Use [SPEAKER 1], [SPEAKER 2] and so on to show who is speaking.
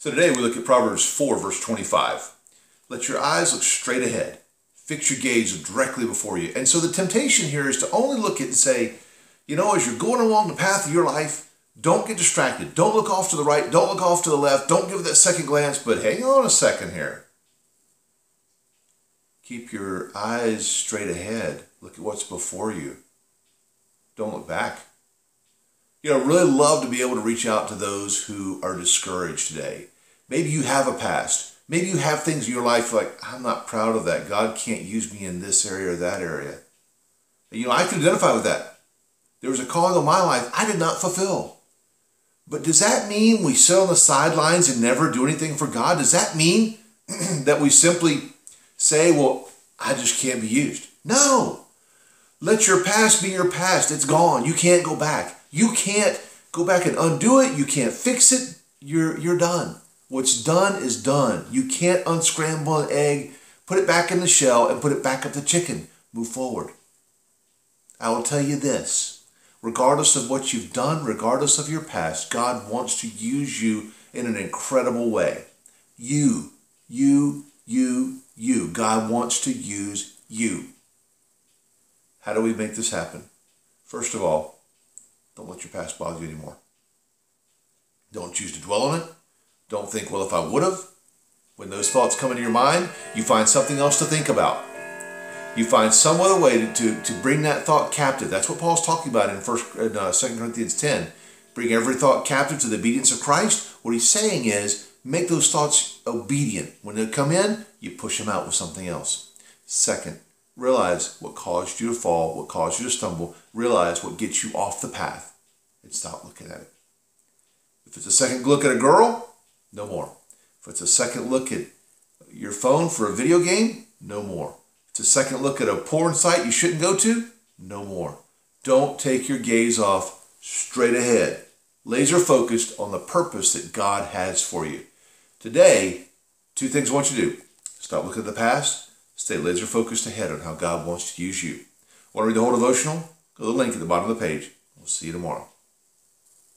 [SPEAKER 1] So today we look at Proverbs 4, verse 25. Let your eyes look straight ahead. Fix your gaze directly before you. And so the temptation here is to only look at and say, you know, as you're going along the path of your life, don't get distracted. Don't look off to the right. Don't look off to the left. Don't give it that second glance. But hang on a second here. Keep your eyes straight ahead. Look at what's before you. Don't look back. You know, I really love to be able to reach out to those who are discouraged today. Maybe you have a past. Maybe you have things in your life like, I'm not proud of that. God can't use me in this area or that area. And, you know, I can identify with that. There was a calling on my life I did not fulfill. But does that mean we sit on the sidelines and never do anything for God? Does that mean that we simply say, well, I just can't be used? No. Let your past be your past. It's gone. You can't go back. You can't go back and undo it. You can't fix it. You're done. What's done is done. You can't unscramble an egg, put it back in the shell, and put it back up the chicken. Move forward. I will tell you this. Regardless of what you've done, regardless of your past, God wants to use you in an incredible way. You. God wants to use you. How do we make this happen? First of all, don't let your past bother you anymore. Don't choose to dwell on it. Don't think, well, if I would have. When those thoughts come into your mind, you find something else to think about. You find some other way to bring that thought captive. That's what Paul's talking about in 2 Corinthians 10. Bring every thought captive to the obedience of Christ. What he's saying is, make those thoughts obedient. When they come in, you push them out with something else. Second, realize what caused you to fall, what caused you to stumble. Realize what gets you off the path and stop looking at it. If it's a second look at a girl, no more. If it's a second look at your phone for a video game, no more. If it's a second look at a porn site you shouldn't go to, no more. Don't take your gaze off, straight ahead. Laser focused on the purpose that God has for you. Today, two things I want you to do. Stop looking at the past. Stay laser focused ahead on how God wants to use you. Want to read the whole devotional? Go to the link at the bottom of the page. We'll see you tomorrow.